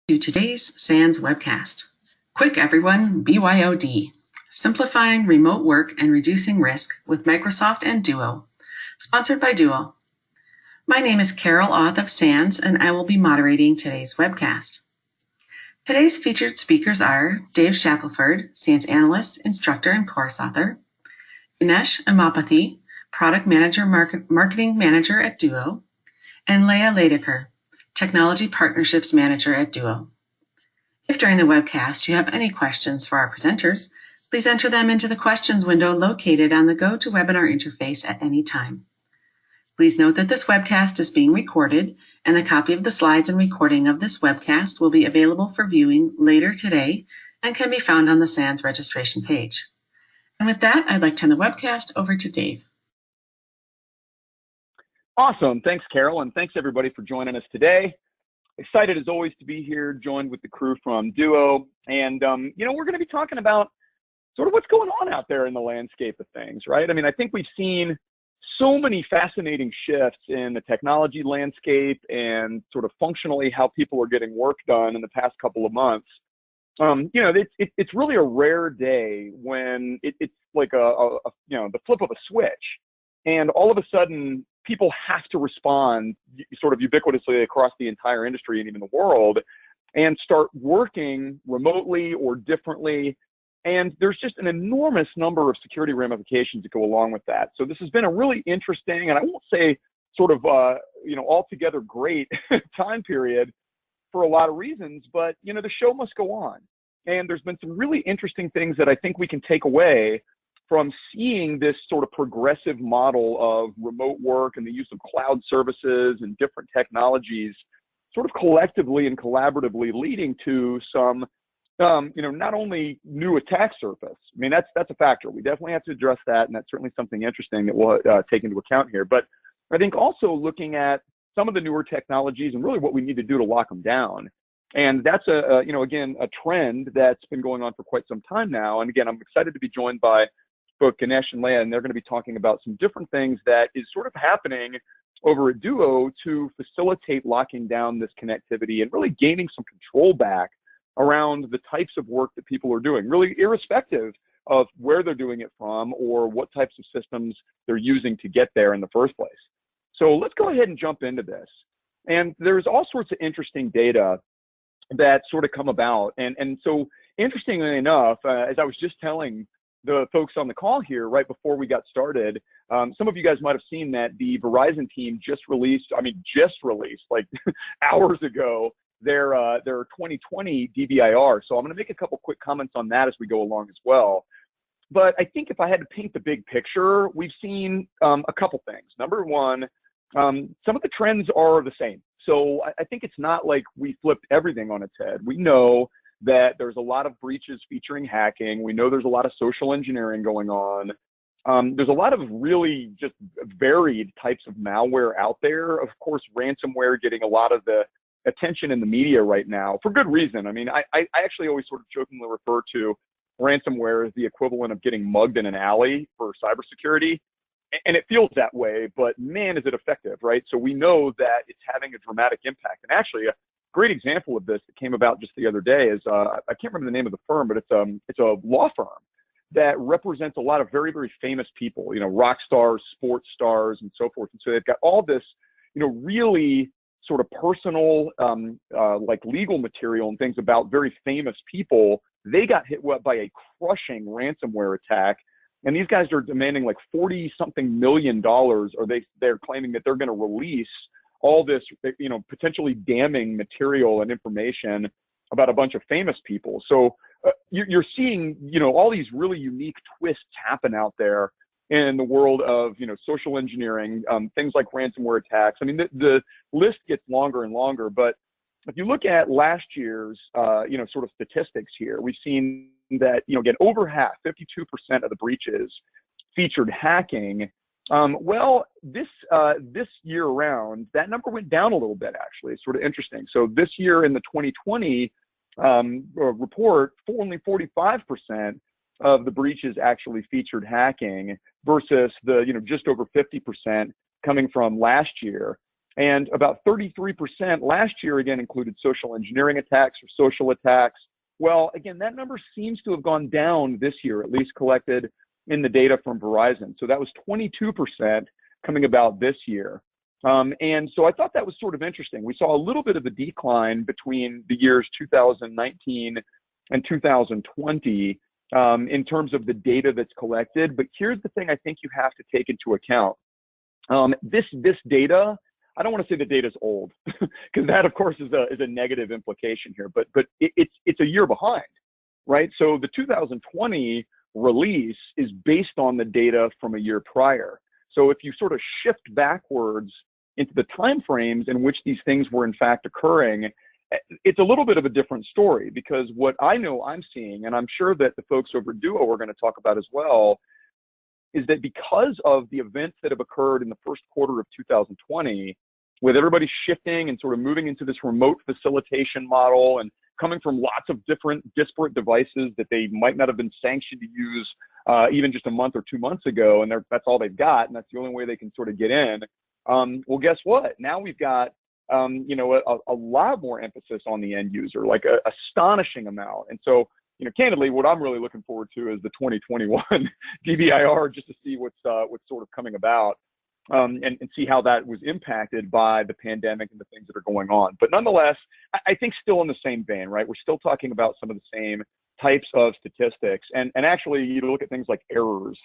To today's SANS webcast. Quick everyone, BYOD, Simplifying Remote Work and Reducing Risk with Microsoft and Duo, sponsored by Duo. My name is Carol Auth of SANS and I will be moderating today's webcast. Today's featured speakers are Dave Shackelford, SANS Analyst, Instructor, and Course Author, Ganesh Amapathy, Product Manager, Marketing Manager at Duo, and Leah Ladeker, Technology Partnerships Manager at Duo. If during the webcast you have any questions for our presenters, please enter them into the questions window located on the GoToWebinar interface at any time. Please note that this webcast is being recorded, and a copy of the slides and recording of this webcast will be available for viewing later today and can be found on the SANS registration page. And with that, I'd like to turn the webcast over to Dave. Awesome. Thanks, Carol, and thanks everybody for joining us today. Excited as always to be here, joined with the crew from Duo. And, we're going to be talking about sort of what's going on out there in the landscape of things, right? I mean, I think we've seen so many fascinating shifts in the technology landscape and sort of functionally how people are getting work done in the past couple of months. It's really a rare day when it's like the flip of a switch. And all of a sudden, people have to respond sort of ubiquitously across the entire industry and even the world and start working remotely or differently. And there's just an enormous number of security ramifications that go along with that. So this has been a really interesting, and I won't say sort of, altogether great time period for a lot of reasons, but, the show must go on. And there's been some really interesting things that I think we can take away from seeing this sort of progressive model of remote work and the use of cloud services and different technologies sort of collectively and collaboratively leading to some, not only new attack surface. I mean, that's a factor. We definitely have to address that, and that's certainly something interesting that we'll take into account here. But I think also looking at some of the newer technologies and really what we need to do to lock them down. And that's a trend that's been going on for quite some time now. And again, I'm excited to be joined by both Ganesh and Leah, and they're going to be talking about some different things that is sort of happening over at Duo to facilitate locking down this connectivity and really gaining some control back around the types of work that people are doing, really irrespective of where they're doing it from or what types of systems they're using to get there in the first place. So let's go ahead and jump into this. And there's all sorts of interesting data that sort of come about. And so interestingly enough, as I was just telling the folks on the call here right before we got started, some of you guys might have seen that the Verizon team just released like hours ago, their 2020 DBIR. So I'm going to make a couple quick comments on that as we go along as well. But I think if I had to paint the big picture, we've seen a couple things. Number one, some of the trends are the same. So I think it's not like we flipped everything on its head. We know that there's a lot of breaches featuring hacking. We know there's a lot of social engineering going on. There's a lot of really just varied types of malware out there. Of course, ransomware getting a lot of the attention in the media right now for good reason. I mean, I actually always sort of jokingly refer to ransomware as the equivalent of getting mugged in an alley for cybersecurity. And it feels that way, but man, is it effective, right? So we know that it's having a dramatic impact. And actually, a great example of this that came about just the other day is, I can't remember the name of the firm, but it's a law firm that represents a lot of very, very famous people, rock stars, sports stars, and so forth. And so they've got all this, really sort of personal, like legal material and things about very famous people. They got hit by a crushing ransomware attack. And these guys are demanding like $40-something million, or they're claiming that they're going to release all this, potentially damning material and information about a bunch of famous people. So you're seeing, all these really unique twists happen out there in the world of, social engineering, things like ransomware attacks. I mean, the list gets longer and longer, but if you look at last year's, sort of statistics here, we've seen that, again, over half, 52% of the breaches featured hacking. This year around, that number went down a little bit, actually. It's sort of interesting. So this year in the 2020 report, only 45% of the breaches actually featured hacking versus the, just over 50% coming from last year. And about 33% last year, again, included social engineering attacks or social attacks. Well, again, that number seems to have gone down this year, at least collected in the data from Verizon. So that was 22% coming about this year. And so I thought that was sort of interesting. We saw a little bit of a decline between the years 2019 and 2020 in terms of the data that's collected. But here's the thing I think you have to take into account. This data, I don't want to say the data is old, because that, of course, is a negative implication here. But it's a year behind, right? So the 2020 release is based on the data from a year prior. So if you sort of shift backwards into the time frames in which these things were in fact occurring, it's a little bit of a different story, because what I know I'm seeing, and I'm sure that the folks over at Duo are going to talk about as well, is that because of the events that have occurred in the first quarter of 2020, with everybody shifting and sort of moving into this remote facilitation model and coming from lots of different disparate devices that they might not have been sanctioned to use even just a month or 2 months ago, and that's all they've got, and that's the only way they can sort of get in. Well, guess what? Now we've got a lot more emphasis on the end user, like a astonishing amount. And so, candidly, what I'm really looking forward to is the 2021 DBIR, just to see what's sort of coming about. And see how that was impacted by the pandemic and the things that are going on. But nonetheless, I think still in the same vein, right? We're still talking about some of the same types of statistics. And actually, you look at things like errors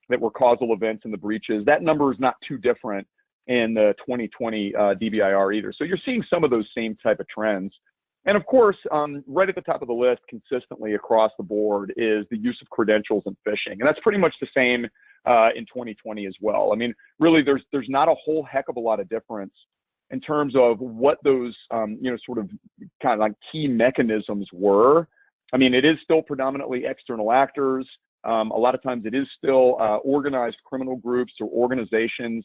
that were causal events in the breaches. That number is not too different in the 2020 DBIR either. So you're seeing some of those same type of trends. And of course, right at the top of the list consistently across the board is the use of credentials and phishing. And that's pretty much the same in 2020 as well. I mean, really, there's not a whole heck of a lot of difference in terms of what those, sort of kind of like key mechanisms were. I mean, it is still predominantly external actors. A lot of times it is still organized criminal groups or organizations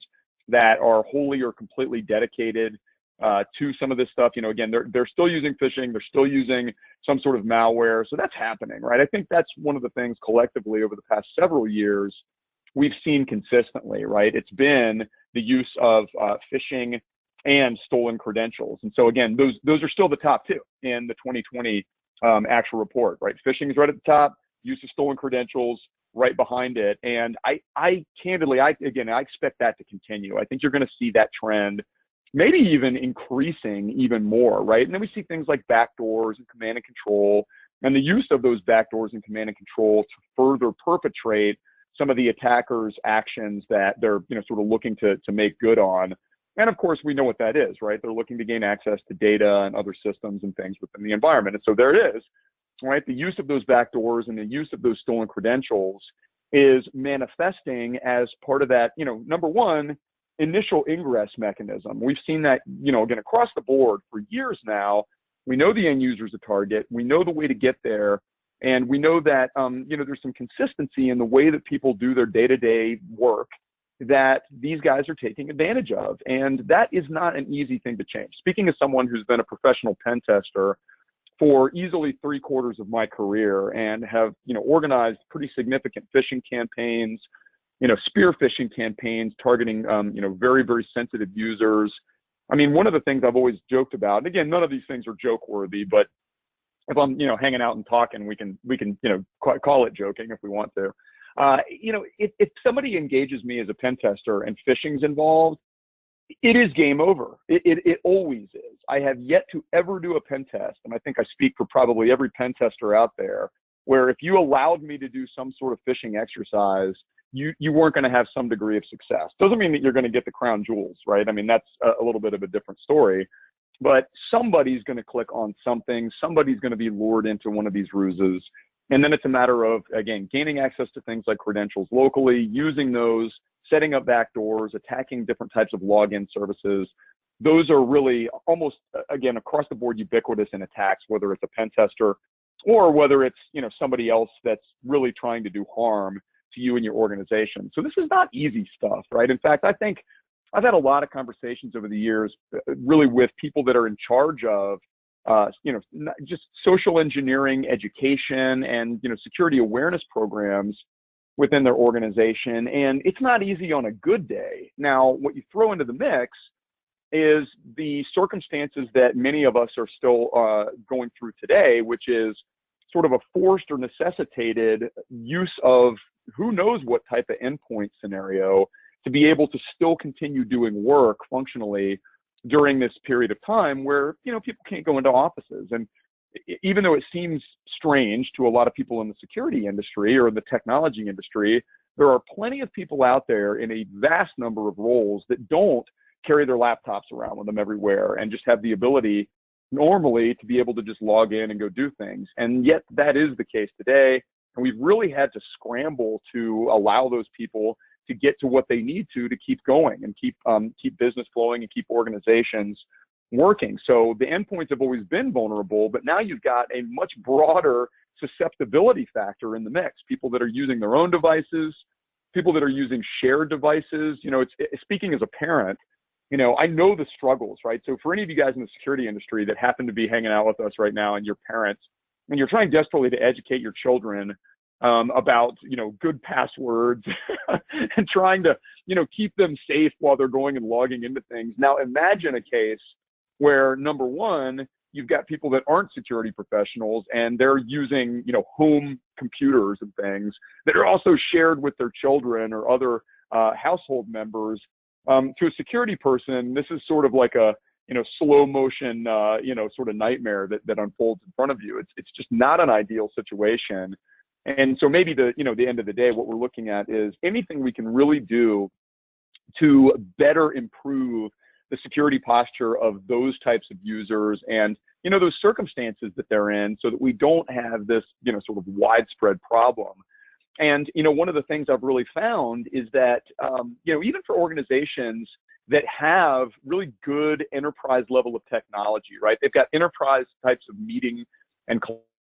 that are wholly or completely dedicated to some of this stuff. Again, they're still using phishing, they're still using some sort of malware. So that's happening, right? I think that's one of the things collectively over the past several years we've seen consistently, right? It's been the use of phishing and stolen credentials. And so again, those are still the top two in the 2020 actual report, right? Phishing is right at the top, use of stolen credentials right behind it. And I candidly, I expect that to continue. I think you're going to see that trend maybe even increasing even more, right? And then we see things like backdoors and command and control, and the use of those backdoors and command and control to further perpetrate some of the attackers' actions that they're, sort of looking to make good on. And of course, we know what that is, right? They're looking to gain access to data and other systems and things within the environment. And so there it is, right? The use of those backdoors and the use of those stolen credentials is manifesting as part of that, number one, initial ingress mechanism. We've seen that, again, across the board for years now. We know the end user's a target. We know the way to get there. And we know that, there's some consistency in the way that people do their day-to-day work that these guys are taking advantage of. And that is not an easy thing to change. Speaking as someone who's been a professional pen tester for easily 3/4 of my career and have, organized pretty significant phishing campaigns, spear phishing campaigns targeting, very, very sensitive users. I mean, one of the things I've always joked about, and again, none of these things are joke worthy, but if I'm, hanging out and talking, we can, call it joking if we want to. If somebody engages me as a pen tester and phishing's involved, it is game over. It always is. I have yet to ever do a pen test, and I think I speak for probably every pen tester out there, where if you allowed me to do some sort of phishing exercise, you weren't going to have some degree of success. Doesn't mean that you're going to get the crown jewels, right? I mean, that's a little bit of a different story. But somebody's going to click on something. Somebody's going to be lured into one of these ruses. And then it's a matter of, again, gaining access to things like credentials locally, using those, setting up backdoors, attacking different types of login services. Those are really almost, again, across the board ubiquitous in attacks, whether it's a pen tester or whether it's, somebody else that's really trying to do harm to you and your organization. So this is not easy stuff, right? In fact, I think I've had a lot of conversations over the years, really with people that are in charge of, just social engineering education and, security awareness programs within their organization. And it's not easy on a good day. Now, what you throw into the mix is the circumstances that many of us are still going through today, which is sort of a forced or necessitated use of who knows what type of endpoint scenario to be able to still continue doing work functionally during this period of time where, people can't go into offices. And even though it seems strange to a lot of people in the security industry or the technology industry, there are plenty of people out there in a vast number of roles that don't carry their laptops around with them everywhere and just have the ability normally to be able to just log in and go do things. And yet that is the case today. And we've really had to scramble to allow those people to get to what they need to keep going and keep business flowing and keep organizations working. So the endpoints have always been vulnerable, but now you've got a much broader susceptibility factor in the mix. People that are using their own devices, people that are using shared devices. Speaking as a parent, I know the struggles, right? So for any of you guys in the security industry that happen to be hanging out with us right now and you're parents, and you're trying desperately to educate your children about, good passwords and trying to, keep them safe while they're going and logging into things. Now imagine a case where, number one, you've got people that aren't security professionals and they're using, home computers and things that are also shared with their children or other household members. To a security person, this is sort of like a, slow motion, sort of nightmare that unfolds in front of you. It's just not an ideal situation. And so maybe the end of the day, what we're looking at is anything we can really do to better improve the security posture of those types of users and, those circumstances that they're in so that we don't have this, sort of widespread problem. And, one of the things I've really found is that, even for organizations that have really good enterprise level of technology, right? They've got enterprise types of meeting and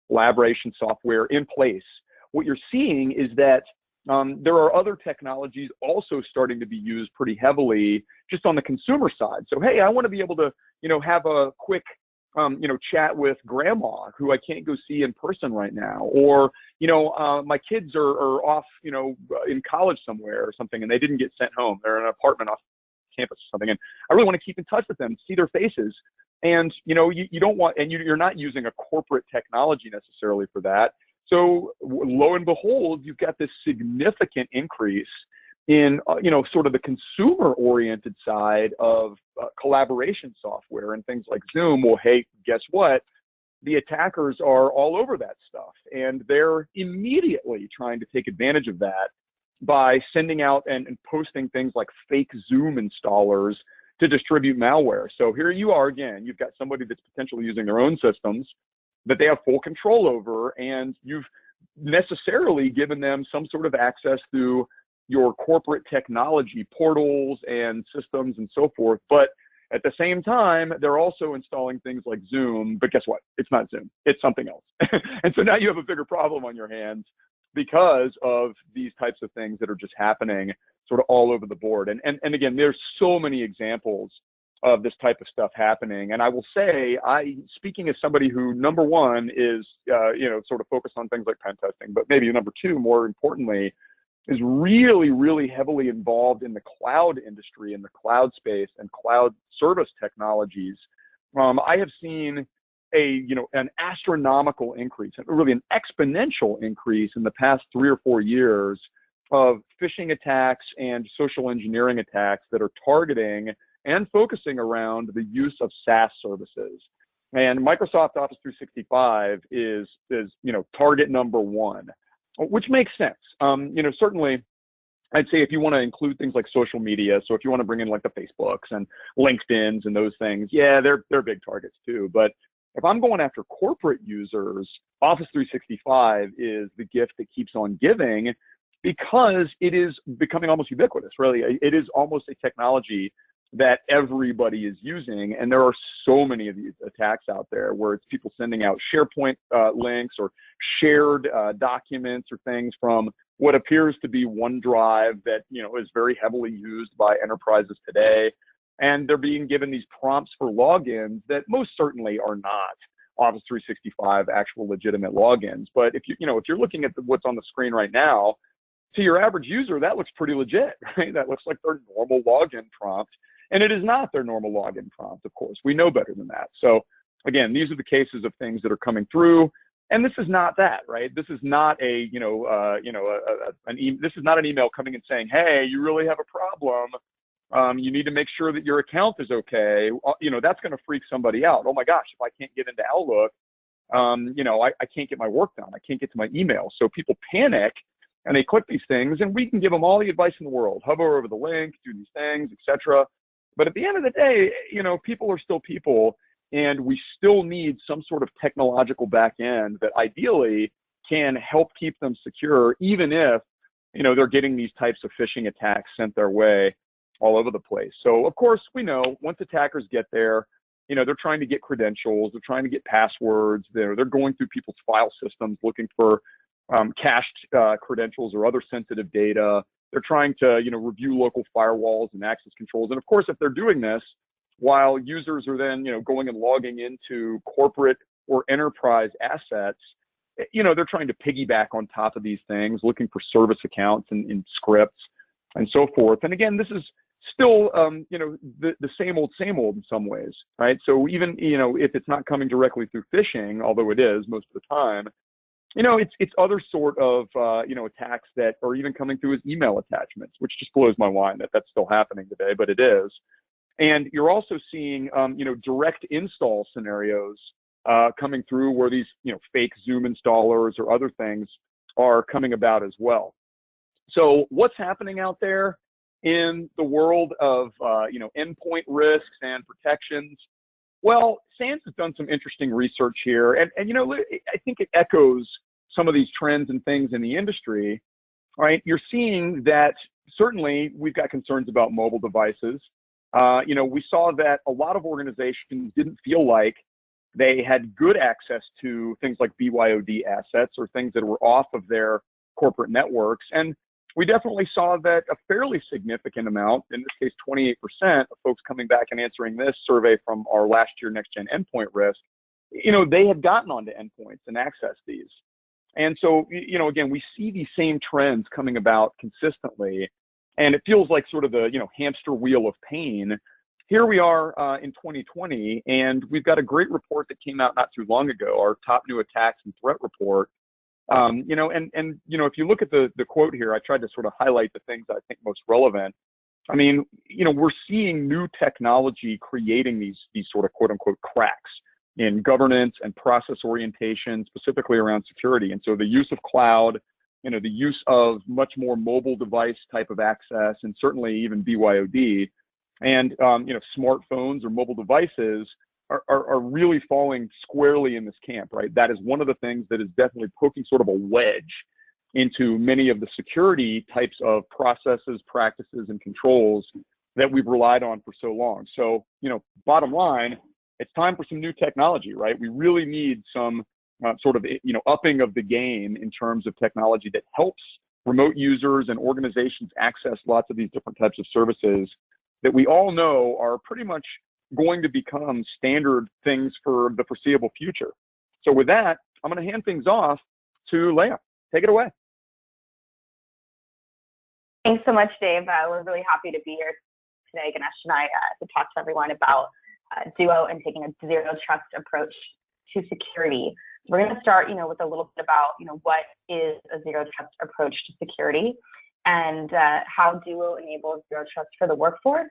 collaboration software in place. What you're seeing is that there are other technologies also starting to be used pretty heavily just on the consumer side. So, hey, I want to be able to, have a quick, chat with grandma who I can't go see in person right now. Or, my kids are off, in college somewhere or something, and they didn't get sent home. They're in an apartment off campus or something. And I really want to keep in touch with them, see their faces. And, you don't want, and you're not using a corporate technology necessarily for that. So lo and behold, you've got this significant increase in, sort of the consumer-oriented side of collaboration software and things like Zoom. Well, hey, guess what? The attackers are all over that stuff, and they're immediately trying to take advantage of that by sending out and posting things like fake Zoom installers to distribute malware. So here you are again, you've got somebody that's potentially using their own systems that they have full control over, and you've necessarily given them some sort of access through your corporate technology portals and systems and so forth. But at the same time, they're also installing things like Zoom, but guess what? It's not Zoom, it's something else. And so now you have a bigger problem on your hands because of these types of things that are just happening sort of all over the board. And again, there's so many examples of this type of stuff happening. And I will say, speaking as somebody who, number one, is, sort of focused on things like pen testing, but maybe number two, more importantly, is really, really heavily involved in the cloud industry, in the cloud space and cloud service technologies. I have seen an astronomical increase, really an exponential increase in the past 3 or 4 years of phishing attacks and social engineering attacks that are targeting and focusing around the use of SaaS services. And Microsoft Office 365 is target number one, which makes sense. Certainly, I'd say if you want to include things like social media, so if you want to bring in like the Facebooks and LinkedIn's and those things, yeah, they're big targets too. But if I'm going after corporate users, Office 365 is the gift that keeps on giving because it is becoming almost ubiquitous, really. It is almost a technology that everybody is using. And there are so many of these attacks out there where it's people sending out SharePoint links or shared documents or things from what appears to be OneDrive that, is very heavily used by enterprises today. And they're being given these prompts for logins that most certainly are not Office 365 actual legitimate logins. But if you're looking at what's on the screen right now, to your average user, that looks pretty legit, right? That looks like their normal login prompt. And it is not their normal login prompt, of course. We know better than that. So again, these are the cases of things that are coming through. And this is not that, right? This is not a, this is not an email coming and saying, hey, you really have a problem. You need to make sure that your account is okay. That's going to freak somebody out. Oh my gosh, if I can't get into Outlook, I can't get my work done. I can't get to my email. So people panic and they click these things, and we can give them all the advice in the world. Hover over the link, do these things, etc. But at the end of the day, people are still people, and we still need some sort of technological back end that ideally can help keep them secure, even if, they're getting these types of phishing attacks sent their way all over the place. So of course, we know once attackers get there, they're trying to get credentials, they're trying to get passwords, they're going through people's file systems looking for cached credentials or other sensitive data. They're trying to, review local firewalls and access controls. And of course, if they're doing this while users are then, going and logging into corporate or enterprise assets, they're trying to piggyback on top of these things, looking for service accounts and scripts and so forth. And again, this is still, the same old in some ways, right? So even, if it's not coming directly through phishing, although it is most of the time, it's other sort of, attacks that are even coming through as email attachments, which just blows my mind that that's still happening today, but it is. And you're also seeing, direct install scenarios coming through where these, fake Zoom installers or other things are coming about as well. So what's happening out there in the world of, endpoint risks and protections? Well, SANS has done some interesting research here, and I think it echoes some of these trends and things in the industry, right? You're seeing that certainly we've got concerns about mobile devices. We saw that a lot of organizations didn't feel like they had good access to things like BYOD assets or things that were off of their corporate networks. And we definitely saw that a fairly significant amount, in this case 28% of folks coming back and answering this survey from our last year Next Gen Endpoint Risk, they had gotten onto endpoints and accessed these. And so, again, we see these same trends coming about consistently, and it feels like sort of the, hamster wheel of pain. Here we are in 2020, and we've got a great report that came out not too long ago, our top new attacks and threat report. If you look at the quote here, I tried to sort of highlight the things I think most relevant. I mean, we're seeing new technology creating these sort of quote unquote cracks in governance and process orientation, specifically around security. And so the use of cloud, the use of much more mobile device type of access, and certainly even BYOD, and smartphones or mobile devices are really falling squarely in this camp, right? That is one of the things that is definitely poking sort of a wedge into many of the security types of processes, practices, and controls that we've relied on for so long. So, bottom line, it's time for some new technology, right? We really need some sort of, upping of the game in terms of technology that helps remote users and organizations access lots of these different types of services that we all know are pretty much going to become standard things for the foreseeable future. So with that, I'm going to hand things off to Leah. Take it away. Thanks so much, Dave. We're really happy to be here today, Ganesh and I, to talk to everyone about Duo and taking a zero trust approach to security. We're going to start, with a little bit about, what is a zero trust approach to security, and how Duo enables zero trust for the workforce.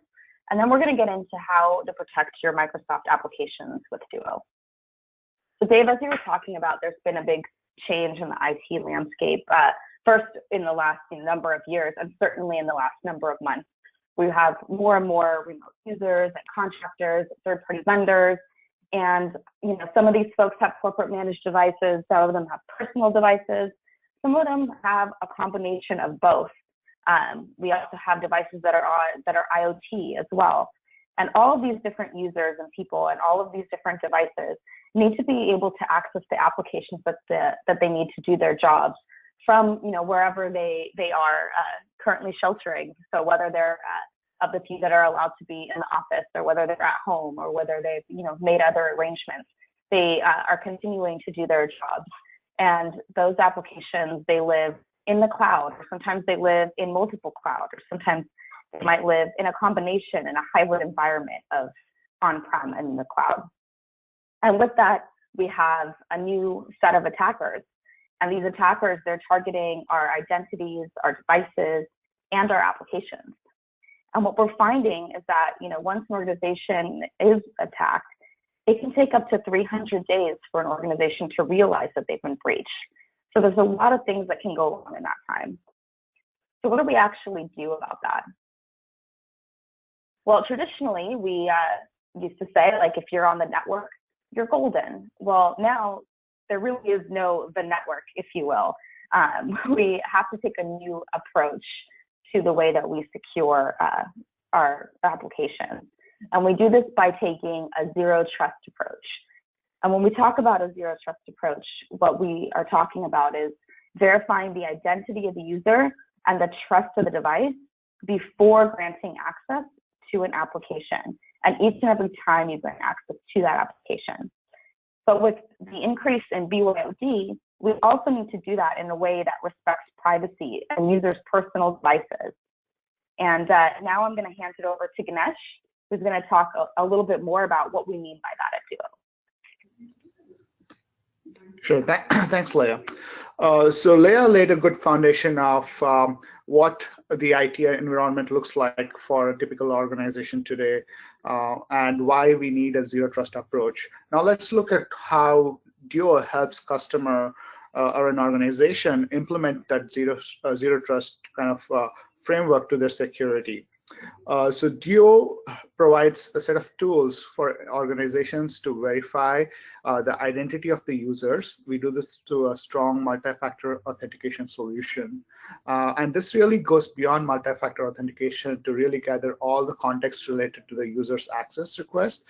And then we're going to get into how to protect your Microsoft applications with Duo. So Dave, as you were talking about, there's been a big change in the IT landscape. First, in the last number of years, and certainly in the last number of months, we have more and more remote users and contractors, third-party vendors, and some of these folks have corporate managed devices. Some of them have personal devices. Some of them have a combination of both. We also have devices that are IoT as well. And all of these different users and people and all of these different devices need to be able to access the applications that they need to do their jobs from wherever they are currently sheltering. So whether they're of the few that are allowed to be in the office, or whether they're at home, or whether they've made other arrangements, they are continuing to do their jobs. And those applications, they live in the cloud, or sometimes they live in multiple clouds, or sometimes They might live in a combination in a hybrid environment of on-prem and in the cloud. And with that, we have a new set of attackers. And these attackers, they're targeting our identities, our devices, and our applications. And what we're finding is that, once an organization is attacked, it can take up to 300 days for an organization to realize that they've been breached. So there's a lot of things that can go on in that time. So what do we actually do about that? Well, traditionally, we used to say, like, if you're on the network, you're golden. Well, now there really is no the network, if you will. We have to take a new approach to the way that we secure our applications. And we do this by taking a zero trust approach. And when we talk about a zero trust approach, what we are talking about is verifying the identity of the user and the trust of the device before granting access to an application, and each and every time you grant access to that application. But with the increase in BYOD, we also need to do that in a way that respects privacy and users' personal devices. And now I'm going to hand it over to Ganesh, who's going to talk a little bit more about what we mean by that at Duo. Sure, thanks, Leah. So Leah laid a good foundation of what the IT environment looks like for a typical organization today, and why we need a zero trust approach. Now let's look at how Duo helps customer or an organization implement that zero trust kind of framework to their security. So Duo provides a set of tools for organizations to verify the identity of the users. We do this through a strong multi-factor authentication solution. And this really goes beyond multi-factor authentication to really gather all the context related to the user's access request.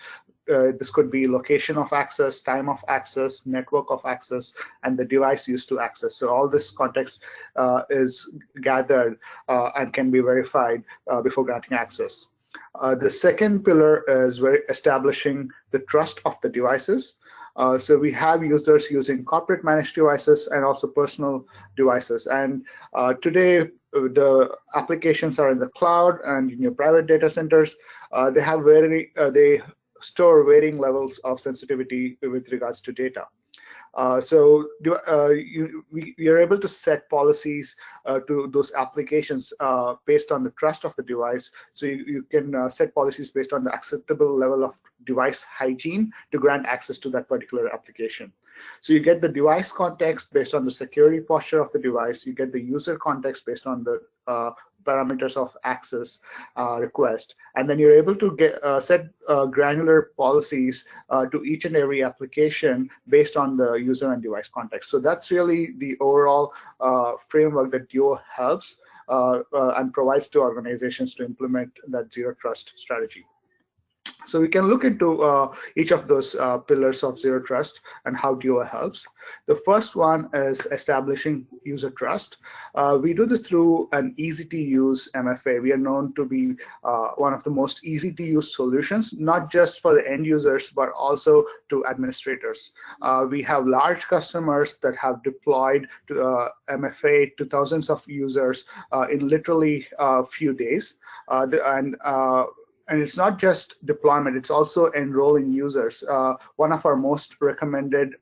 This could be location of access, time of access, network of access, and the device used to access. So all this context is gathered and can be verified before granting access. The second pillar is establishing the trust of the devices. So we have users using corporate managed devices and also personal devices. And today, the applications are in the cloud and in your private data centers. They have they store varying levels of sensitivity with regards to data. So we are able to set policies to those applications based on the trust of the device. So you can set policies based on the acceptable level of device hygiene to grant access to that particular application. So you get the device context based on the security posture of the device. You get the user context based on the parameters of access request, and then you're able to set granular policies to each and every application based on the user and device context. So that's really the overall framework that Duo helps and provides to organizations to implement that zero trust strategy. So we can look into each of those pillars of zero trust and how Duo helps. The first one is establishing user trust. We do this through an easy-to-use MFA. We are known to be one of the most easy-to-use solutions, not just for the end users, but also to administrators. We have large customers that have deployed to, MFA to thousands of users in literally a few days. And it's not just deployment, it's also enrolling users. One of our most recommended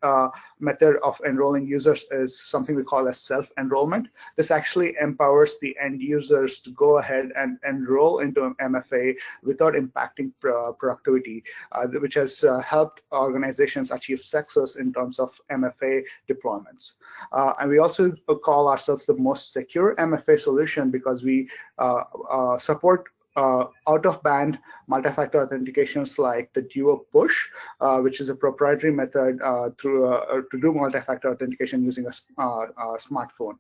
method of enrolling users is something we call as self-enrollment. This actually empowers the end users to go ahead and enroll into an MFA without impacting productivity, which has helped organizations achieve success in terms of MFA deployments. And we also call ourselves the most secure MFA solution because we support out-of-band multi-factor authentications like the Duo Push, which is a proprietary method to do multi-factor authentication using a smartphone.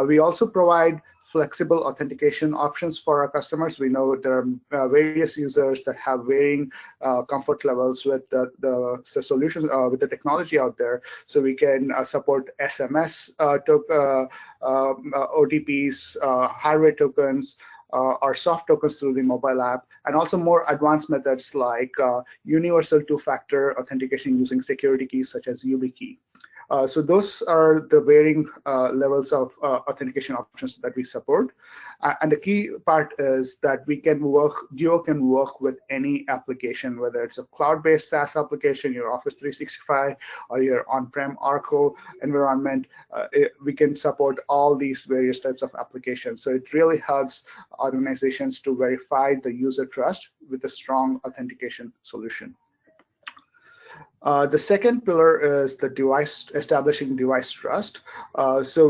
We also provide flexible authentication options for our customers. We know there are various users that have varying comfort levels with the solution, with the technology out there. So we can support SMS OTPs, hardware tokens, or soft tokens through the mobile app, and also more advanced methods like universal two-factor authentication using security keys such as YubiKey. So those are the varying levels of authentication options that we support. And the key part is that Duo can work with any application, whether it's a cloud-based SaaS application, your Office 365, or your on-prem Oracle environment. We can support all these various types of applications. So it really helps organizations to verify the user trust with a strong authentication solution. The second pillar is establishing device trust. Since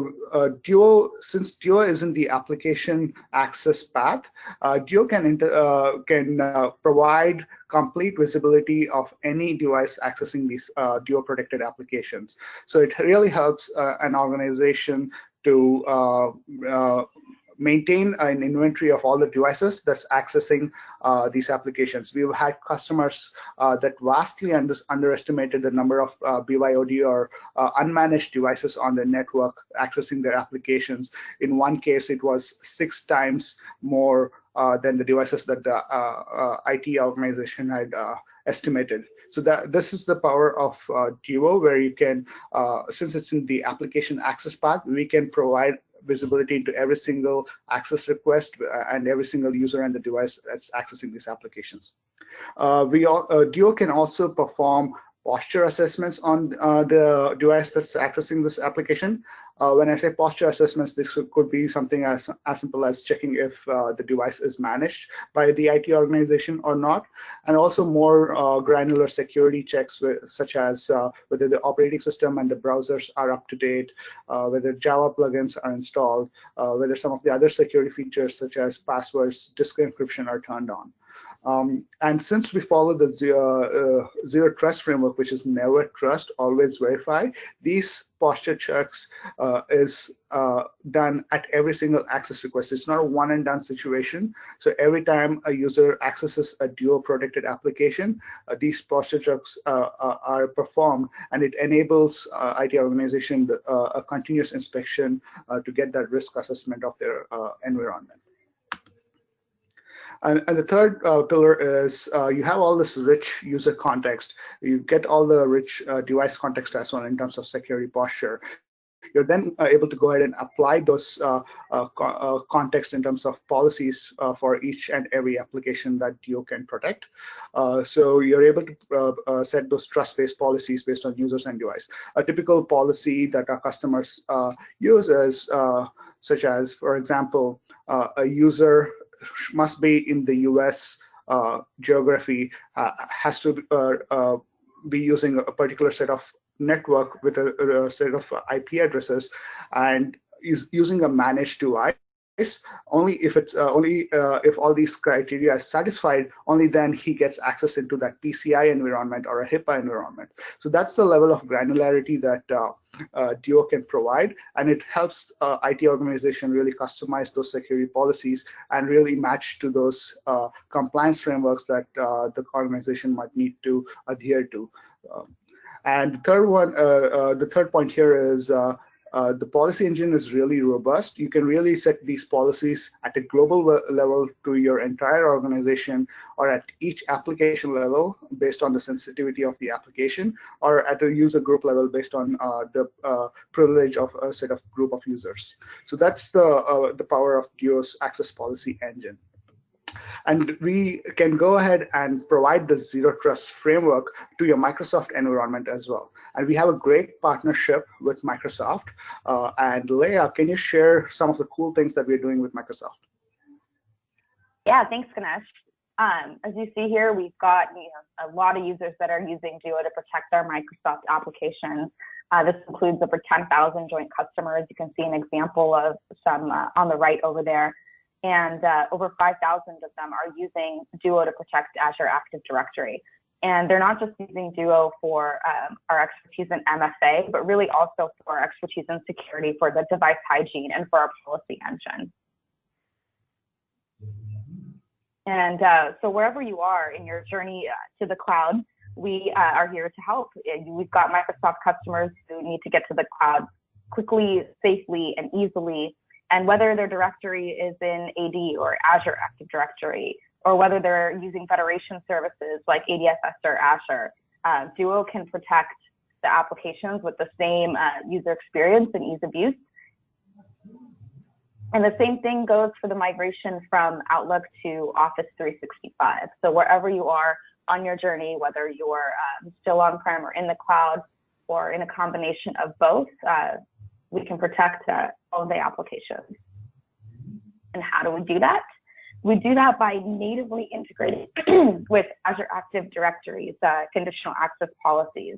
Duo is in the application access path, Duo can provide complete visibility of any device accessing these Duo protected applications. So it really helps an organization to maintain an inventory of all the devices that's accessing these applications. We've had customers that vastly underestimated the number of BYOD or unmanaged devices on the network accessing their applications. In one case, it was 6 times more than the devices that the IT organization had estimated. So this is the power of Duo, where you can, since it's in the application access path, we can provide visibility into every single access request and every single user and the device that's accessing these applications. Duo can also perform posture assessments on the device that's accessing this application. When I say posture assessments, this could be something as simple as checking if the device is managed by the IT organization or not, and also more granular security checks, such as whether the operating system and the browsers are up to date, whether Java plugins are installed, whether some of the other security features such as passwords, disk encryption are turned on. And since we follow the zero trust framework, which is never trust, always verify, these posture checks is done at every single access request. It's not a one and done situation. So every time a user accesses a Duo protected application, these posture checks are performed, and it enables IT organization a continuous inspection to get that risk assessment of their environment. And the third pillar is you have all this rich user context. You get all the rich device context as well in terms of security posture. You're then able to go ahead and apply those context in terms of policies for each and every application that Duo can protect. So you're able to set those trust-based policies based on users and device. A typical policy that our customers use is such as, for example, a user must be in the US geography, has to be using a particular set of network with a set of IP addresses, and is using a managed device. Only if it's if all these criteria are satisfied, only then he gets access into that PCI environment or a HIPAA environment. So that's the level of granularity that Duo can provide, and it helps IT organization really customize those security policies and really match to those compliance frameworks that the organization might need to adhere to. And the third point here is the policy engine is really robust. You can really set these policies at a global level to your entire organization, or at each application level based on the sensitivity of the application, or at a user group level based on the privilege of a set of group of users. So that's the power of Duo's access policy engine. And we can go ahead and provide the zero trust framework to your Microsoft environment as well. And we have a great partnership with Microsoft. And Leah, can you share some of the cool things that we're doing with Microsoft? Yeah, thanks, Ganesh. As you see here, we've got a lot of users that are using Duo to protect our Microsoft applications. This includes over 10,000 joint customers. You can see an example of some on the right over there. And over 5,000 of them are using Duo to protect Azure Active Directory. And they're not just using Duo for our expertise in MFA, but really also for our expertise in security, for the device hygiene, and for our policy engine. And so wherever you are in your journey to the cloud, we are here to help. We've got Microsoft customers who need to get to the cloud quickly, safely, and easily. And whether their directory is in AD or Azure Active Directory, or whether they're using federation services like ADFS or Azure, Duo can protect the applications with the same user experience and ease of use. And the same thing goes for the migration from Outlook to Office 365. So wherever you are on your journey, whether you're still on-prem or in the cloud or in a combination of both, we can protect all of the applications. And how do we do that? We do that by natively integrating with Azure Active Directory's conditional access policies,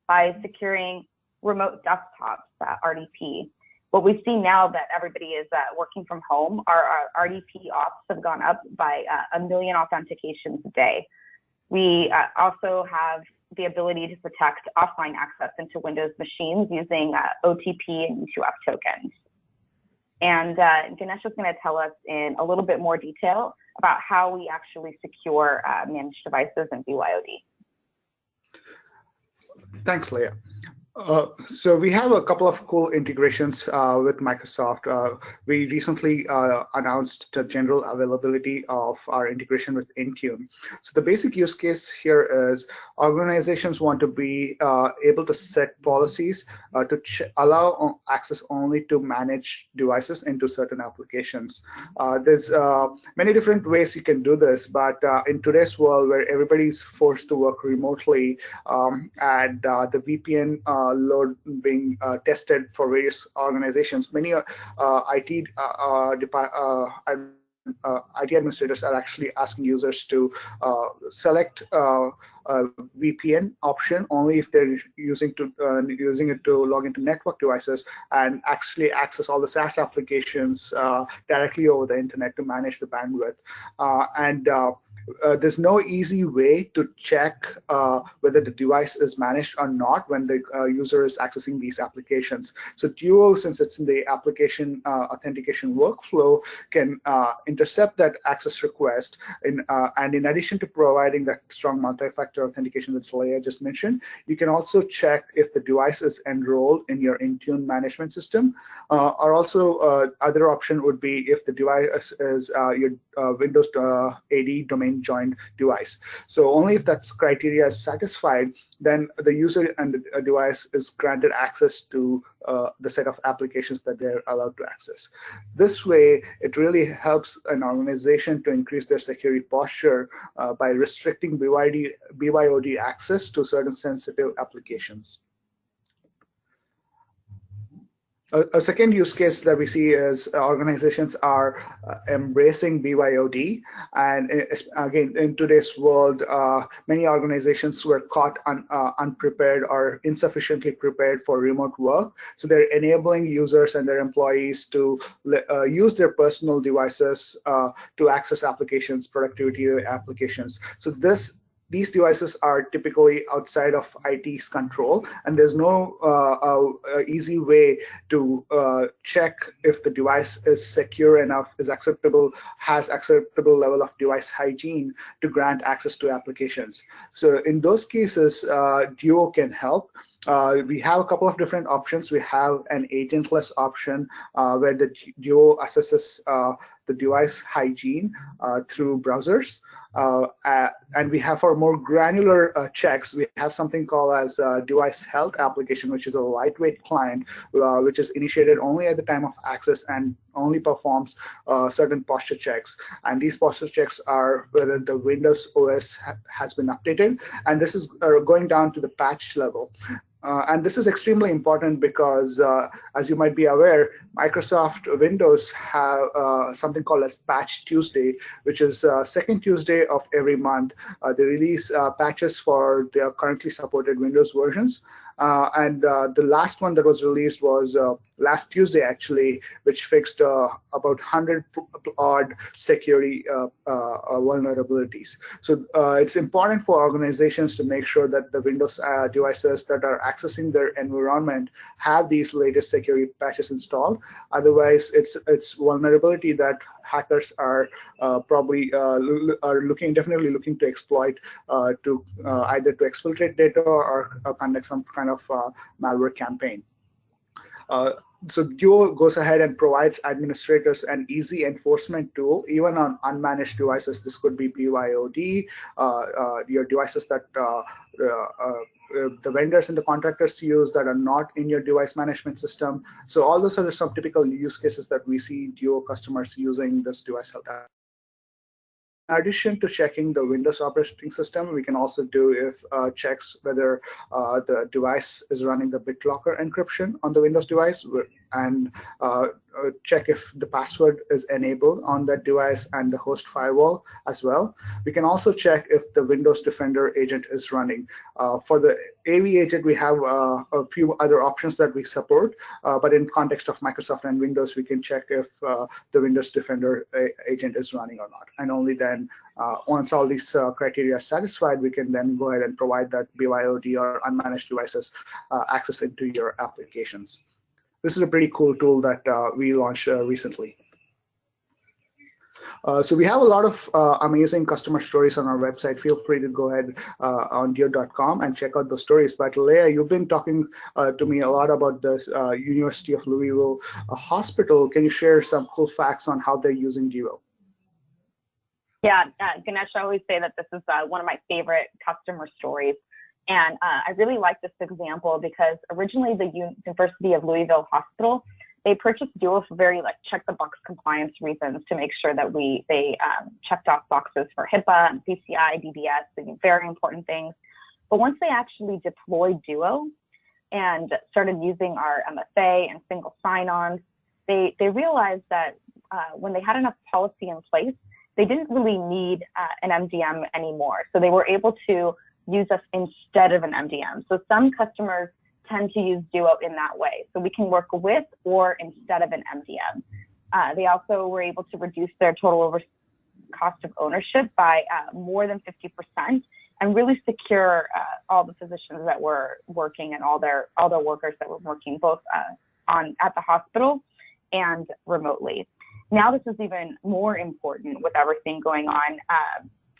by securing remote desktops, RDP. What we see now that everybody is working from home, our RDP ops have gone up by 1 million authentications a day. We also have the ability to protect offline access into Windows machines using OTP and U2F tokens. And Ganesh is going to tell us in a little bit more detail about how we actually secure managed devices in BYOD. Thanks, Leah. So we have a couple of cool integrations with Microsoft. We recently announced the general availability of our integration with Intune. So the basic use case here is organizations want to be able to set policies to allow access only to managed devices into certain applications. There's many different ways you can do this, but in today's world where everybody's forced to work remotely and the VPN load being tested for various organizations, many IT administrators are actually asking users to select a VPN option only if they're using it to log into network devices and actually access all the SaaS applications directly over the internet to manage the bandwidth. There's no easy way to check whether the device is managed or not when the user is accessing these applications. So Duo, since it's in the application authentication workflow, can intercept that access request. And in addition to providing that strong multi-factor authentication that Leah just mentioned, you can also check if the device is enrolled in your Intune management system. Or also, other option would be if the device is your Windows AD domain joined device. So only if that criteria is satisfied, then the user and the device is granted access to the set of applications that they're allowed to access. This way, it really helps an organization to increase their security posture by restricting BYOD access to certain sensitive applications. A second use case that we see is organizations are embracing BYOD. And again, in today's world, many organizations were caught unprepared or insufficiently prepared for remote work. So they're enabling users and their employees to use their personal devices to access applications, productivity applications. So these devices are typically outside of IT's control, and there's no easy way to check if the device is secure enough, is acceptable, has acceptable level of device hygiene to grant access to applications. So in those cases, Duo can help. We have a couple of different options. We have an agentless option where the Duo assesses the device hygiene through browsers. And we have, for more granular checks, we have something called as device health application, which is a lightweight client, which is initiated only at the time of access and only performs certain posture checks. And these posture checks are whether the Windows OS has been updated. And this is going down to the patch level. And this is extremely important because, as you might be aware, Microsoft Windows have something called as Patch Tuesday, which is second Tuesday of every month. They release patches for their currently supported Windows versions. And the last one that was released was last Tuesday, actually, which fixed about 100 odd security vulnerabilities. So it's important for organizations to make sure that the Windows devices that are accessing their environment have these latest security patches installed. Otherwise, it's vulnerability that hackers are probably definitely looking to exploit to either to exfiltrate data or conduct some kind of malware campaign. So Duo goes ahead and provides administrators an easy enforcement tool, even on unmanaged devices. This could be BYOD, your devices that the vendors and the contractors use that are not in your device management system. So all those are some typical use cases that we see Duo customers using this device health. In addition to checking the Windows operating system, we can also do if checks whether the device is running the BitLocker encryption on the Windows device, and check if the password is enabled on that device and the host firewall as well. We can also check if the Windows Defender agent is running. For the AV agent, we have a few other options that we support, but in context of Microsoft and Windows, we can check if the Windows Defender agent is running or not. And only then, once all these criteria are satisfied, we can then go ahead and provide that BYOD or unmanaged devices access into your applications. This is a pretty cool tool that we launched recently. So we have a lot of amazing customer stories on our website. Feel free to go ahead on Dio.com and check out those stories. But Leah, you've been talking to me a lot about this University of Louisville hospital. Can you share some cool facts on how they're using Duo? Yeah, Ganesh, I always say that this is one of my favorite customer stories. And I really like this example because originally the University of Louisville Hospital, they purchased Duo for very check-the-box compliance reasons to make sure that they checked off boxes for HIPAA and PCI, DBS, very important things. But once they actually deployed Duo and started using our MFA and single sign-ons, they realized that when they had enough policy in place, they didn't really need an MDM anymore. So they were able to use us instead of an MDM. So some customers tend to use Duo in that way. So we can work with or instead of an MDM. They also were able to reduce their total cost of ownership by more than 50% and really secure all the physicians that were working and all their workers that were working both at the hospital and remotely. Now this is even more important with everything going on.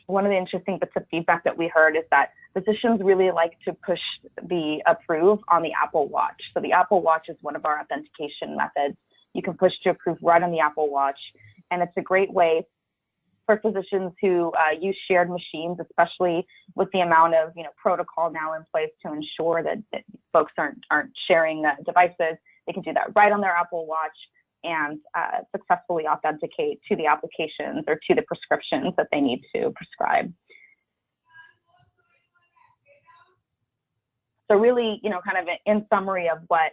One of the interesting bits of feedback that we heard is that physicians really like to push the approve on the Apple Watch. So the Apple Watch is one of our authentication methods. You can push to approve right on the Apple Watch. And it's a great way for physicians who use shared machines, especially with the amount of protocol now in place to ensure that folks aren't sharing devices. They can do that right on their Apple Watch and successfully authenticate to the applications or to the prescriptions that they need to prescribe. So really, kind of in summary of what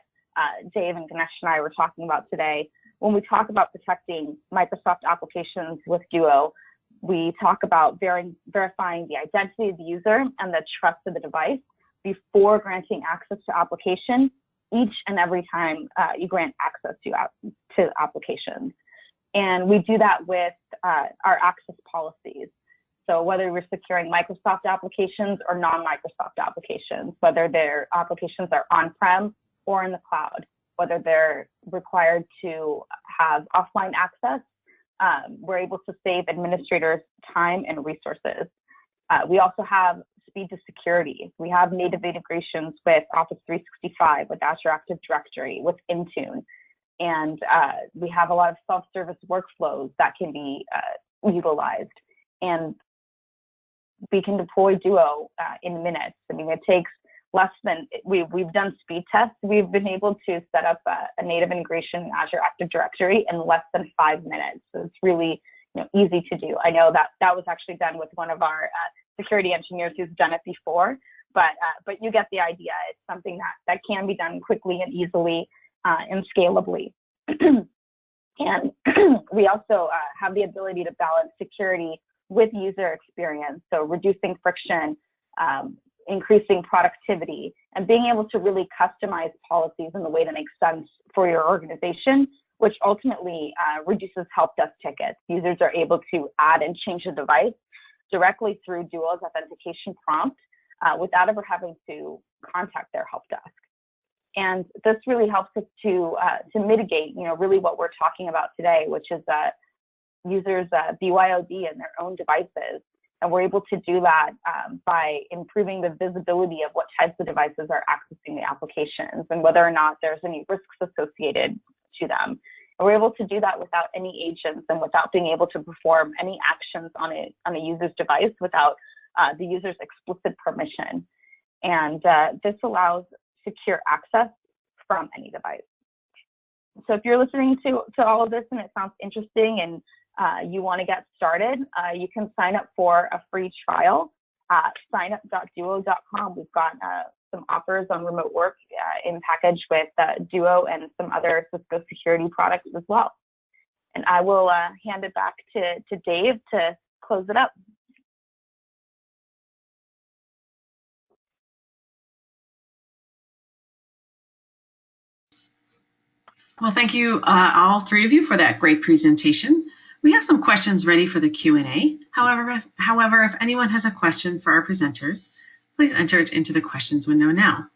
Dave and Ganesh and I were talking about today, when we talk about protecting Microsoft applications with Duo, we talk about verifying the identity of the user and the trust of the device before granting access to application each and every time you grant access to applications. And we do that with our access policies. So whether we're securing Microsoft applications or non-Microsoft applications, whether their applications are on-prem or in the cloud, whether they're required to have offline access, we're able to save administrators time and resources. We also have speed to security. We have native integrations with Office 365, with Azure Active Directory, with Intune. And we have a lot of self-service workflows that can be utilized. And we can deploy Duo in minutes. I mean, it takes less than, we've done speed tests. We've been able to set up a native integration in Azure Active Directory in less than 5 minutes. So it's really easy to do. I know that was actually done with one of our security engineers who's done it before, but you get the idea. It's something that can be done quickly and easily and scalably. And we also have the ability to balance security with user experience, so reducing friction, increasing productivity, and being able to really customize policies in the way that makes sense for your organization, which ultimately reduces help desk tickets. Users are able to add and change the device directly through Duo's authentication prompt without ever having to contact their help desk. And this really helps us to mitigate, really what we're talking about today, which is that users BYOD in their own devices And we're able to do that by improving the visibility of what types of devices are accessing the applications and whether or not there's any risks associated to them. And we're able to do that without any agents and without being able to perform any actions on a user's device without the user's explicit permission. And this allows secure access from any device. So if you're listening to all of this and it sounds interesting and you want to get started, you can sign up for a free trial at signup.duo.com. We've got some offers on remote work in package with Duo and some other Cisco security products as well. And I will hand it back to Dave to close it up. Well, thank you, all three of you, for that great presentation. We have some questions ready for the Q&A. However, if anyone has a question for our presenters, please enter it into the questions window now.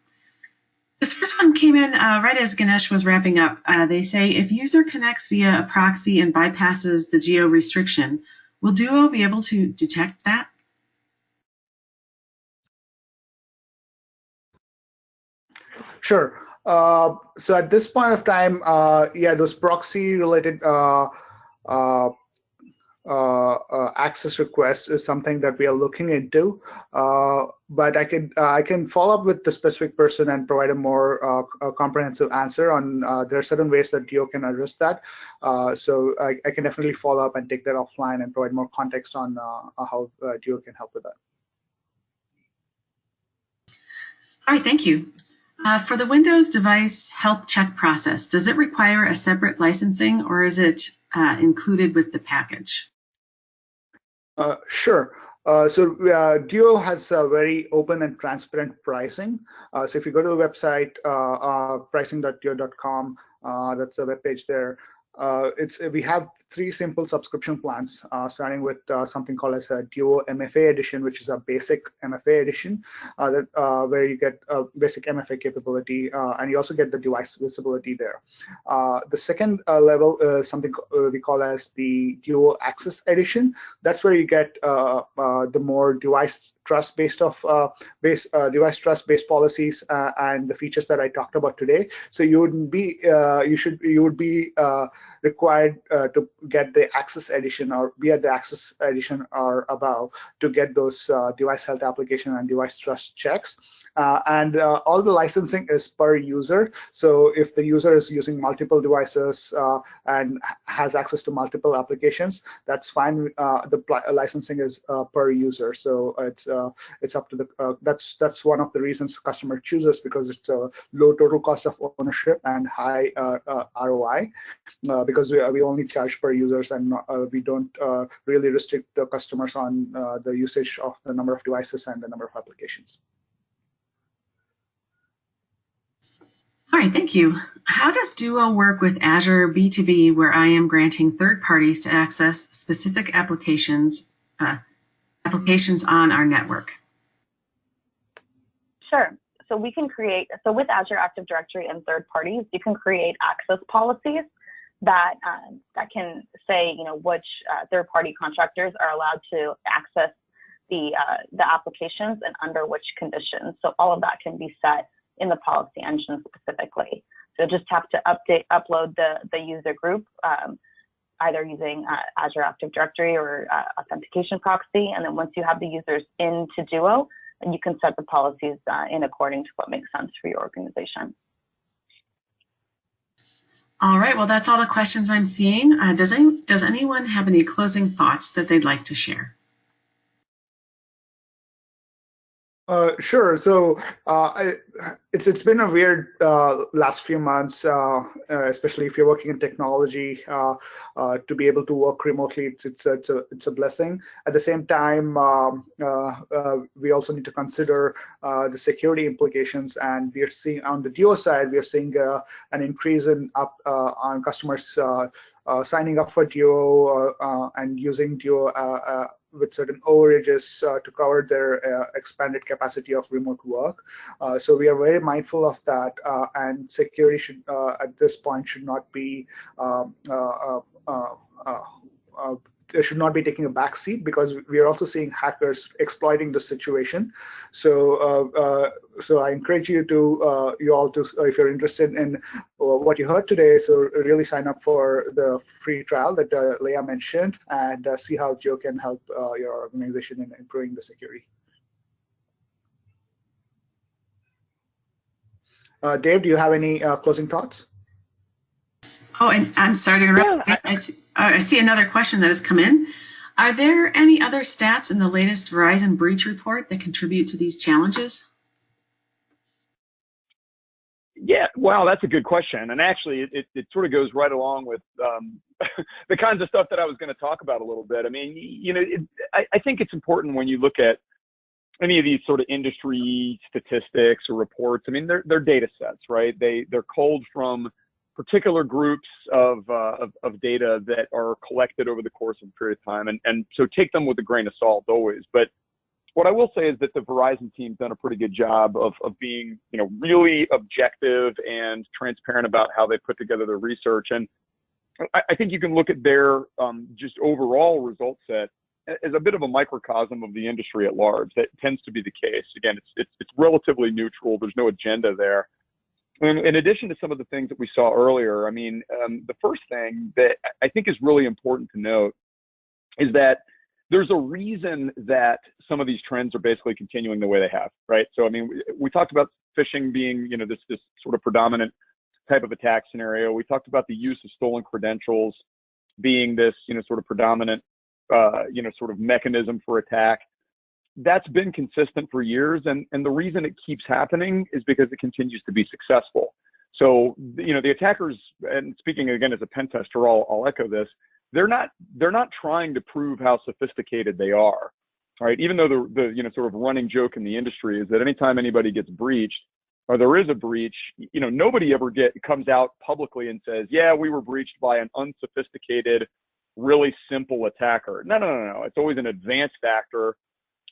This first one came in right as Ganesh was wrapping up. They say, if user connects via a proxy and bypasses the geo restriction, will Duo be able to detect that? Sure. So at this point of time, yeah, those proxy-related access requests is something that we are looking into. But I can follow up with the specific person and provide a more comprehensive answer on. There are certain ways that Duo can address that. So I can definitely follow up and take that offline and provide more context on how Duo can help with that. All right, thank you. For the Windows device health check process, does it require a separate licensing or is it included with the package? Sure. So Duo has a very open and transparent pricing. So if you go to the website, pricing.duo.com, that's the web page there. We have 3 simple subscription plans, starting with something called as a Duo MFA edition, which is a basic MFA edition, where you get basic MFA capability, and you also get the device visibility there. The second level is something we call as the Duo Access edition. That's where you get the more device trust-based device trust-based policies and the features that I talked about today. So you would be required to get the Access edition or be at the Access edition or above to get those device health application and device trust checks. And all the licensing is per user. So if the user is using multiple devices and has access to multiple applications, that's fine. The licensing is per user. So it's up to the. That's one of the reasons customer chooses, because it's a low total cost of ownership and high ROI. Because we only charge per users, and we don't really restrict the customers on the usage of the number of devices and the number of applications. All right, thank you. How does Duo work with Azure B2B, where I am granting third parties to access specific applications on our network? Sure. So we can create, with Azure Active Directory and third parties, you can create access policies that can say, which third-party contractors are allowed to access the applications and under which conditions. So all of that can be set in the policy engine specifically. So just have to upload the user group, either using Azure Active Directory or authentication proxy. And then once you have the users into Duo, and you can set the policies in according to what makes sense for your organization. All right, well, that's all the questions I'm seeing. Does anyone have any closing thoughts that they'd like to share? Sure. So it's been a weird last few months, especially if you're working in technology. To be able to work remotely, it's a blessing. At the same time, we also need to consider the security implications, and we are seeing on the Duo side, we are seeing an increase on customers signing up for Duo and using Duo with certain overages to cover their expanded capacity of remote work. So we are very mindful of that, and security should, at this point, should not be should not be taking a back seat, because we are also seeing hackers exploiting the situation. So so I encourage you all to, if you're interested in what you heard today, so really sign up for the free trial that Leah mentioned, and see how Joe can help your organization in improving the security. Dave, do you have any closing thoughts? Oh, and I'm sorry to interrupt. Yeah, I see another question that has come in. Are there any other stats in the latest Verizon breach report that contribute to these challenges? Yeah, wow, that's a good question. And actually, it sort of goes right along with the kinds of stuff that I was going to talk about a little bit. I mean, I think it's important when you look at any of these sort of industry statistics or reports. I mean, they're data sets, right? They're culled from particular groups of data that are collected over the course of a period of time, and so take them with a grain of salt always. But what I will say is that the Verizon team's done a pretty good job of being, really objective and transparent about how they put together their research. And I think you can look at their just overall result set as a bit of a microcosm of the industry at large. That tends to be the case. Again, it's relatively neutral. There's no agenda there. And in addition to some of the things that we saw earlier, I mean, the first thing that I think is really important to note is that there's a reason that some of these trends are basically continuing the way they have, right? So, I mean, we talked about phishing being, this sort of predominant type of attack scenario. We talked about the use of stolen credentials being this, sort of predominant, sort of mechanism for attack. That's been consistent for years, and the reason it keeps happening is because it continues to be successful. So, the attackers, and speaking again as a pen tester, I'll echo this. They're not trying to prove how sophisticated they are, right? Even though the sort of running joke in the industry is that anytime anybody gets breached, or there is a breach, nobody ever comes out publicly and says, yeah, we were breached by an unsophisticated, really simple attacker. No. It's always an advanced actor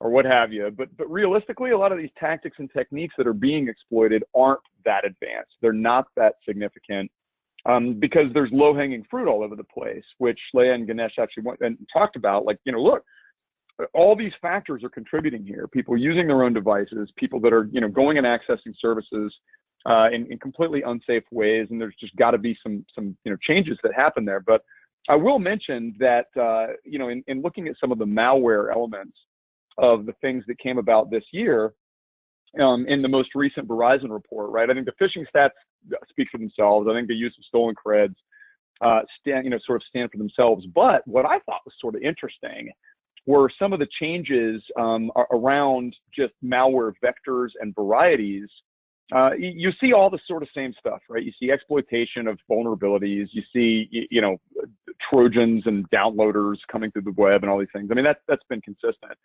or what have you. But realistically, a lot of these tactics and techniques that are being exploited aren't that advanced. They're not that significant. Because there's low-hanging fruit all over the place, which Leah and Ganesh actually went and talked about. Like, look, all these factors are contributing here. People using their own devices, people that are, going and accessing services in completely unsafe ways, and there's just got to be some changes that happen there. But I will mention that, in looking at some of the malware elements of the things that came about this year, in the most recent Verizon report, right? I think the phishing stats speak for themselves. I think the use of stolen creds sort of stand for themselves. But what I thought was sort of interesting were some of the changes around just malware vectors and varieties. You see all the sort of same stuff, right? You see exploitation of vulnerabilities. You see, Trojans and downloaders coming through the web and all these things. I mean, that's been consistent.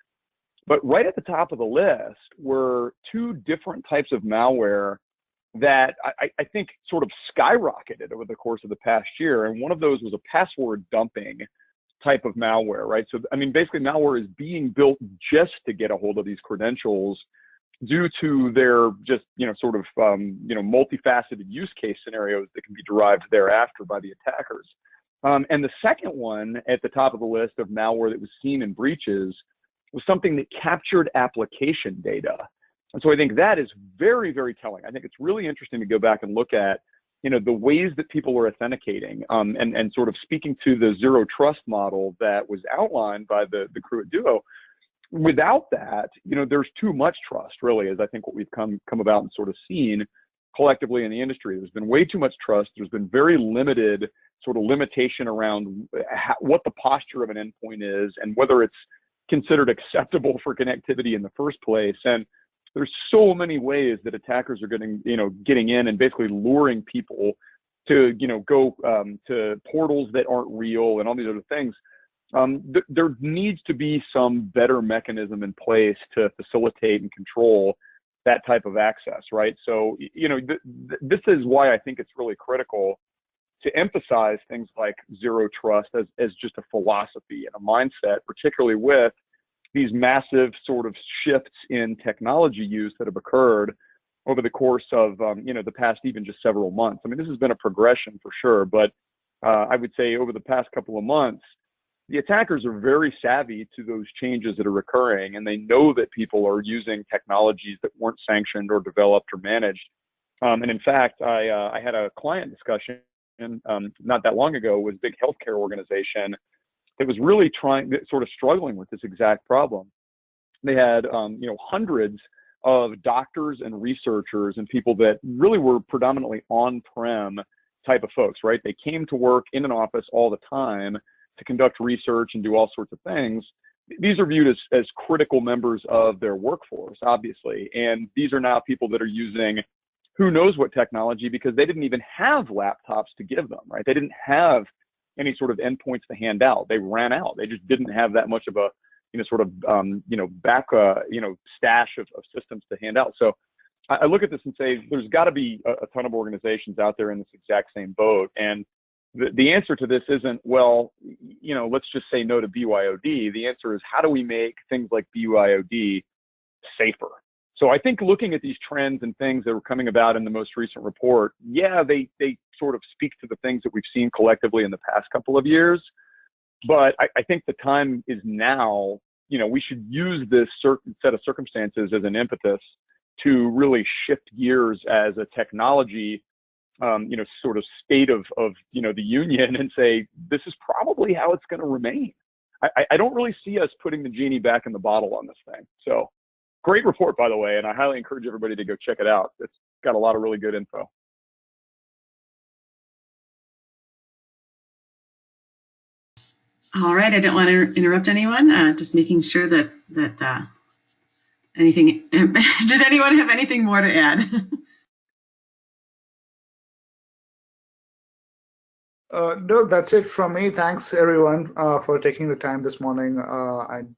But right at the top of the list were two different types of malware that I think sort of skyrocketed over the course of the past year. And one of those was a password dumping type of malware, right? So, I mean, basically malware is being built just to get a hold of these credentials due to their just, sort of, multifaceted use case scenarios that can be derived thereafter by the attackers. And the second one at the top of the list of malware that was seen in breaches was something that captured application data. And so I think that is very, very telling. I think it's really interesting to go back and look at, the ways that people are authenticating and sort of speaking to the zero trust model that was outlined by the crew at Duo. Without that, there's too much trust, really, is I think what we've come about and sort of seen collectively in the industry. There's been way too much trust. There's been very limited sort of limitation around what the posture of an endpoint is and whether it's considered acceptable for connectivity in the first place. And there's so many ways that attackers are getting in and basically luring people to, go to portals that aren't real and all these other things. There needs to be some better mechanism in place to facilitate and control that type of access, right? So, this is why I think it's really critical to emphasize things like zero trust as just a philosophy and a mindset, particularly with these massive sort of shifts in technology use that have occurred over the course of, the past even just several months. I mean, this has been a progression for sure, but I would say over the past couple of months, the attackers are very savvy to those changes that are occurring, and they know that people are using technologies that weren't sanctioned or developed or managed. And in fact, I had a client discussion not that long ago with a big healthcare organization that was really sort of struggling with this exact problem. They had, hundreds of doctors and researchers and people that really were predominantly on-prem type of folks, right? They came to work in an office all the time to conduct research and do all sorts of things. These are viewed as critical members of their workforce, obviously. And these are now people that are using who knows what technology, because they didn't even have laptops to give them, right? They didn't have any sort of endpoints to hand out. They ran out. They just didn't have that much of a, stash of systems to hand out. So I look at this and say, there's got to be a ton of organizations out there in this exact same boat. And the answer to this isn't, well, let's just say no to BYOD. The answer is, how do we make things like BYOD safer? So I think looking at these trends and things that were coming about in the most recent report, yeah, they sort of speak to the things that we've seen collectively in the past couple of years. But I think the time is now. We should use this certain set of circumstances as an impetus to really shift gears as a technology, sort of state of the union, and say, this is probably how it's going to remain. I don't really see us putting the genie back in the bottle on this thing. So great report, by the way, and I highly encourage everybody to go check it out. It's got a lot of really good info. All right, I don't want to interrupt anyone. Just making sure that anything. Did anyone have anything more to add? No, that's it from me. Thanks everyone for taking the time this morning and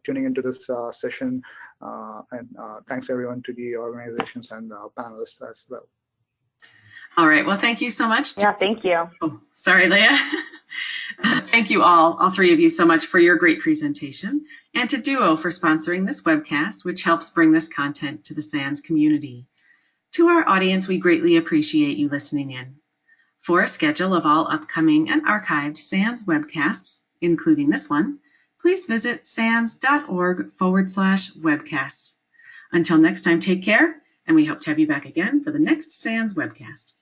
tuning into this session. And thanks everyone to the organizations and panelists as well. All right. Well, thank you so much. Yeah, thank you. Oh, sorry, Leah. Thank you all three of you so much for your great presentation, and to Duo for sponsoring this webcast, which helps bring this content to the SANS community. To our audience, we greatly appreciate you listening in. For a schedule of all upcoming and archived SANS webcasts, including this one, please visit sans.org/webcasts. Until next time, take care, and we hope to have you back again for the next SANS webcast.